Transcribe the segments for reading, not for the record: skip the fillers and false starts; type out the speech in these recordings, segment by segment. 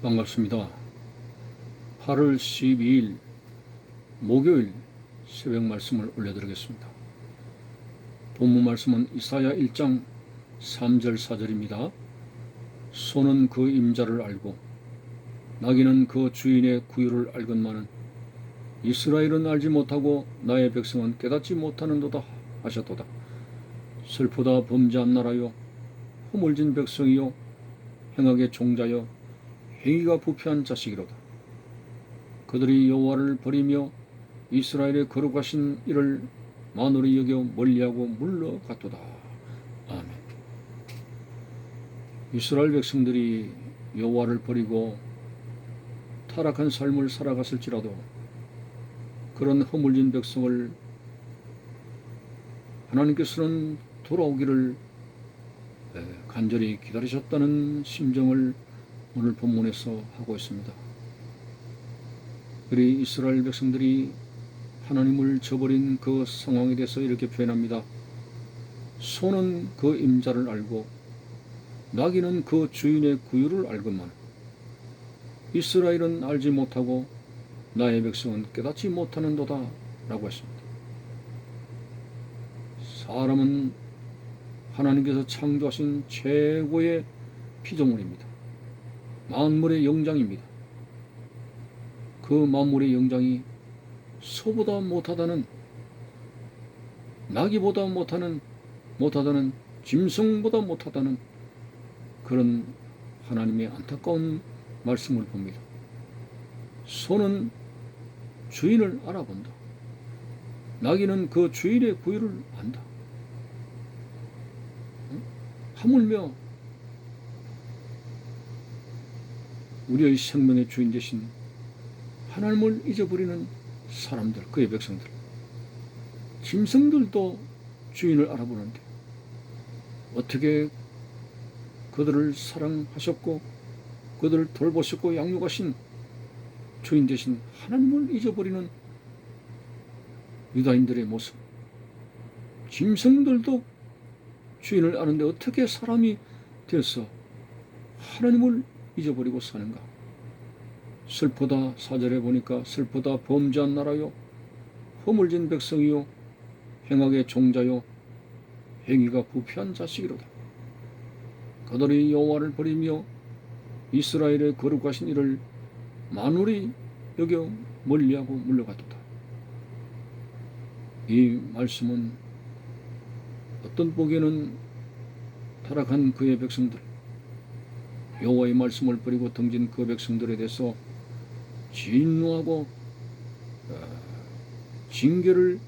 반갑습니다. 8월 12일 목요일 새벽 말씀을 올려드리겠습니다. 본문 말씀은 이사야 1장 3절 4절입니다. 소는 그 임자를 알고 나귀는 그 주인의 구유를 알건만은 이스라엘은 알지 못하고 나의 백성은 깨닫지 못하는도다 하셨도다. 슬프다 범죄한 나라요 허물진 백성이요 행악의 종자여 행위가 부패한 자식이로다. 그들이 여호와를 버리며 이스라엘의 거룩하신 이를 만홀히 여겨 멀리하고 물러갔도다. 아멘. 이스라엘 백성들이 여호와를 버리고 타락한 삶을 살아갔을지라도 그런 허물진 백성을 하나님께서는 돌아오기를 간절히 기다리셨다는 심정을 오늘 본문에서 하고 있습니다. 그리 이스라엘 백성들이 하나님을 저버린 그 상황에 대해서 이렇게 표현합니다. 소는 그 임자를 알고 나귀는 그 주인의 구유를 알건만 이스라엘은 알지 못하고 나의 백성은 깨닫지 못하는도다 라고 했습니다. 사람은 하나님께서 창조하신 최고의 피조물입니다. 만물의 영장입니다. 그 만물의 영장이 소보다 못하다는, 나귀보다 못하다는, 짐승보다 못하다는 그런 하나님의 안타까운 말씀을 봅니다. 소는 주인을 알아본다. 나귀는 그 주인의 구유를 안다. 하물며 우리의 생명의 주인 되신 하나님을 잊어버리는 사람들, 그의 백성들, 짐승들도 주인을 알아보는데 어떻게 그들을 사랑하셨고 그들을 돌보셨고 양육하신 주인 되신 하나님을 잊어버리는 유다인들의 모습. 짐승들도 주인을 아는데 어떻게 사람이 되어서 하나님을 잊어버리고 사는가. 슬프다. 4절에 보니까 슬프다 범죄한 나라요 허물진 백성이요 행악의 종자요 행위가 부패한 자식이로다. 그들이 여호와를 버리며 이스라엘의 거룩하신 이를 만홀히 여겨 멀리하고 물러갔도다. 이 말씀은 어떤 보기에는 타락한 그의 백성들, 여호와의 말씀을 버리고 등진 그 백성들에 대해서 진노하고 징계를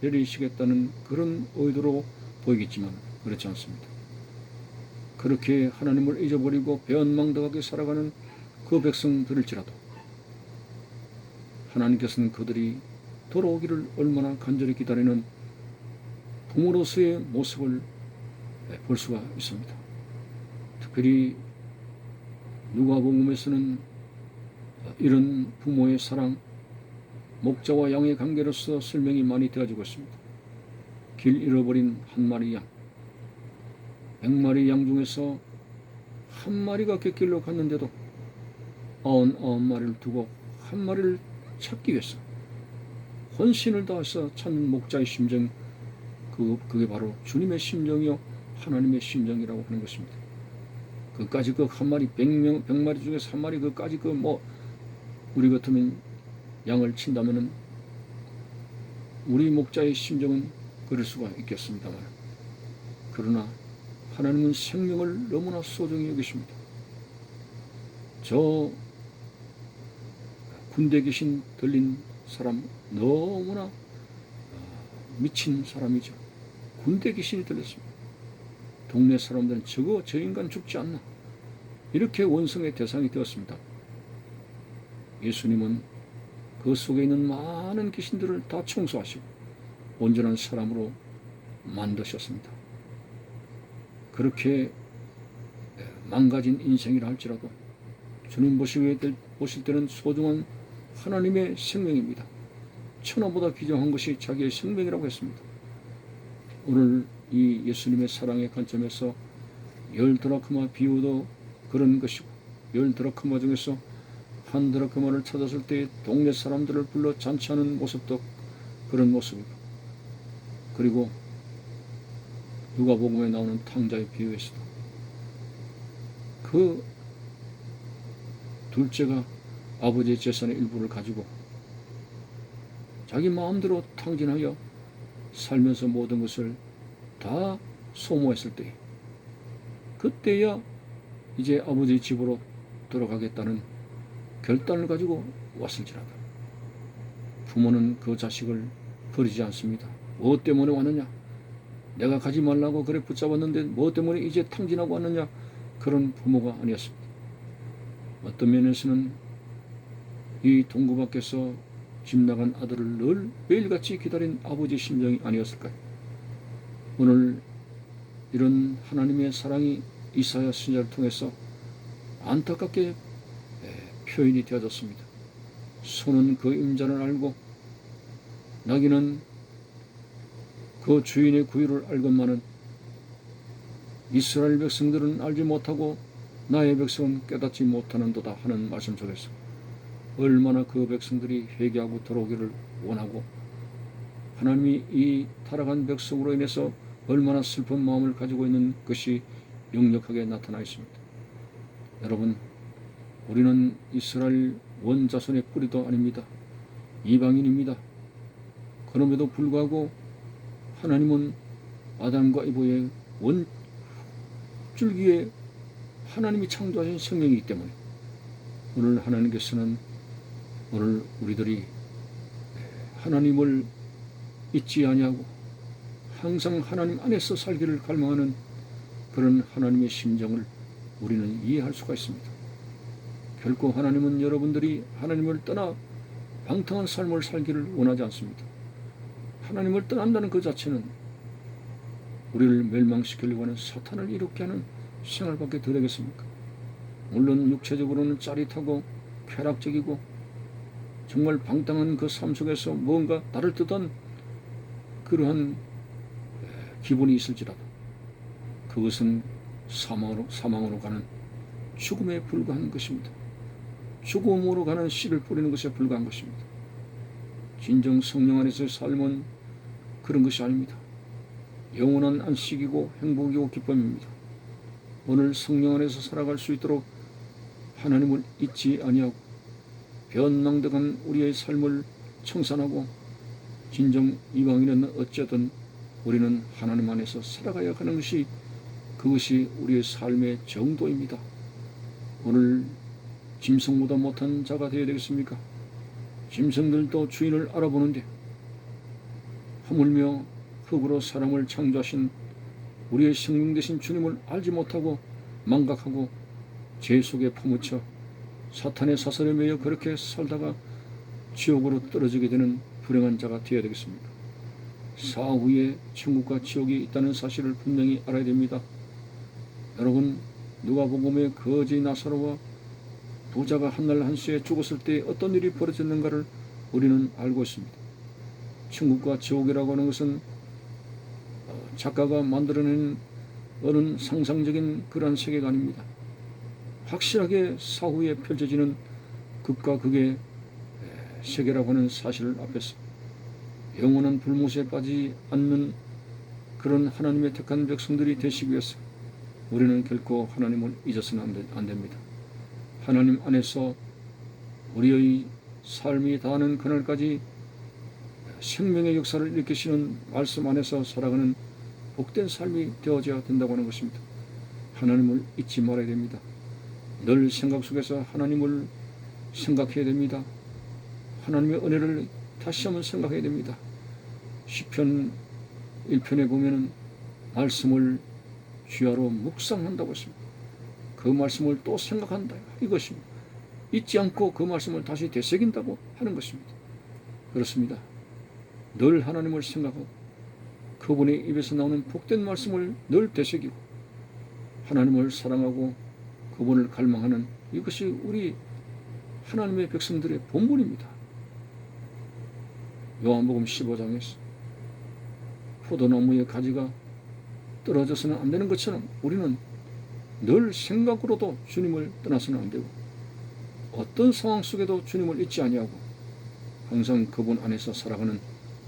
내리시겠다는 그런 의도로 보이겠지만 그렇지 않습니다. 그렇게 하나님을 잊어버리고 배은망덕하게 살아가는 그 백성들일지라도 하나님께서는 그들이 돌아오기를 얼마나 간절히 기다리는 부모로서의 모습을 볼 수가 있습니다. 특별히 누가복음에서는 이런 부모의 사랑, 목자와 양의 관계로서 설명이 많이 되어지고 있습니다. 길 잃어버린 한 마리 양, 100마리 양 중에서 한 마리가 곁길로 갔는데도 99마리를 두고 한 마리를 찾기 위해서 헌신을 다해서 찾는 목자의 심정, 그게 바로 주님의 심정이요 하나님의 심정이라고 하는 것입니다. 그까지 그 한 마리, 100마리 중에서 한 마리 그까지 우리 같으면 양을 친다면은 우리 목자의 심정은 그럴 수가 있겠습니다만, 그러나 하나님은 생명을 너무나 소중히 여기십니다. 저 군대 귀신 들린 사람 너무나 미친 사람이죠. 군대 귀신이 들렸습니다. 동네 사람들은 저 인간 죽지 않나, 이렇게 원성의 대상이 되었습니다. 예수님은 그 속에 있는 많은 귀신들을 다 청소하시고 온전한 사람으로 만드셨습니다. 그렇게 망가진 인생이라 할지라도 주님 보실 때는 소중한 하나님의 생명입니다. 천하보다 귀중한 것이 자기의 생명이라고 했습니다. 오늘 이 예수님의 사랑의 관점에서 10드라크마 비유도 그런 것이고 10드라크마 중에서 한 드라크마를 찾았을 때 동네 사람들을 불러 잔치하는 모습도 그런 모습이고, 그리고 누가복음에 나오는 탕자의 비유에서도 그 둘째가 아버지의 재산의 일부를 가지고 자기 마음대로 탕진하여 살면서 모든 것을 다 소모했을 때, 그때야 이제 아버지의 집으로 돌아가겠다는 결단을 가지고 왔을지라도 부모는 그 자식을 버리지 않습니다. 뭐 때문에 왔느냐? 내가 가지 말라고 그래 붙잡았는데 뭐 때문에 이제 탕진하고 왔느냐? 그런 부모가 아니었습니다. 어떤 면에서는 이 동구 밖에서 집 나간 아들을 늘 매일같이 기다린 아버지의 심정이 아니었을까요? 오늘 이런 하나님의 사랑이 이사야 선지자를 통해서 안타깝게 표현이 되어졌습니다. 소는 그 임자를 알고 나귀는 그 주인의 구유를 알건만은 이스라엘 백성들은 알지 못하고 나의 백성은 깨닫지 못하는도다 하는 말씀 속에서 얼마나 그 백성들이 회개하고 돌아오기를 원하고 하나님이 이 타락한 백성으로 인해서 얼마나 슬픈 마음을 가지고 있는 것이 역력하게 나타나 있습니다. 여러분, 우리는 이스라엘 원자손의 뿌리도 아닙니다. 이방인입니다. 그럼에도 불구하고 하나님은 아담과 이브의 원줄기에 하나님이 창조하신 생명이기 때문에 오늘 하나님께서는 오늘 우리들이 하나님을 잊지 아니하고 항상 하나님 안에서 살기를 갈망하는 그런 하나님의 심정을 우리는 이해할 수가 있습니다. 결코 하나님은 여러분들이 하나님을 떠나 방탕한 삶을 살기를 원하지 않습니다. 하나님을 떠난다는 그 자체는 우리를 멸망시키려고 하는 사탄을 이롭게 하는 생활밖에 더 되겠습니까? 물론 육체적으로는 짜릿하고 쾌락적이고 정말 방탕한 그 삶 속에서 뭔가 나를 뜻한 그러한 기분이 있을지라도 그것은 사망으로 가는 죽음에 불과한 것입니다. 죽음으로 가는 씨를 뿌리는 것에 불과한 것입니다. 진정 성령 안에서의 삶은 그런 것이 아닙니다. 영원한 안식이고 행복이고 기쁨입니다. 오늘 성령 안에서 살아갈 수 있도록 하나님을 잊지 아니하고 변망덕한 우리의 삶을 청산하고 진정 이방인은 어쨌든 우리는 하나님 안에서 살아가야 하는 것이 그것이 우리의 삶의 정도입니다. 오늘 짐승보다 못한 자가 되어야 되겠습니까? 짐승들도 주인을 알아보는데 하물며 흙으로 사람을 창조하신 우리의 생명 되신 주님을 알지 못하고 망각하고 죄 속에 파묻혀 사탄의 사슬에 매여 그렇게 살다가 지옥으로 떨어지게 되는 불행한 자가 되어야 되겠습니까? 사후에 천국과 지옥이 있다는 사실을 분명히 알아야 됩니다. 여러분, 누가복음의 거지 나사로와 부자가 한날 한시에 죽었을 때 어떤 일이 벌어졌는가를 우리는 알고 있습니다. 천국과 지옥이라고 하는 것은 작가가 만들어낸 어느 상상적인 그러한 세계가 아닙니다. 확실하게 사후에 펼쳐지는 극과 극의 세계라고 하는 사실을 앞에서 영원한 불못에 빠지지 않는 그런 하나님의 택한 백성들이 되시기 위해서 우리는 결코 하나님을 잊어서는 안 됩니다. 하나님 안에서 우리의 삶이 닿는 그날까지 생명의 역사를 일으키시는 말씀 안에서 살아가는 복된 삶이 되어져야 된다고 하는 것입니다. 하나님을 잊지 말아야 됩니다. 늘 생각 속에서 하나님을 생각해야 됩니다. 하나님의 은혜를 다시 한번 생각해야 됩니다. 시편 1편에 보면은 말씀을 주야로 묵상한다고 했습니다. 그 말씀을 또 생각한다 이것입니다. 잊지 않고 그 말씀을 다시 되새긴다고 하는 것입니다. 그렇습니다. 늘 하나님을 생각하고 그분의 입에서 나오는 복된 말씀을 늘 되새기고 하나님을 사랑하고 그분을 갈망하는 이것이 우리 하나님의 백성들의 본분입니다. 요한복음 15장에서 포도나무의 가지가 떨어져서는 안 되는 것처럼 우리는 늘 생각으로도 주님을 떠나서는 안 되고 어떤 상황 속에도 주님을 잊지 아니하고 항상 그분 안에서 살아가는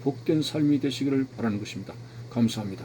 복된 삶이 되시기를 바라는 것입니다. 감사합니다.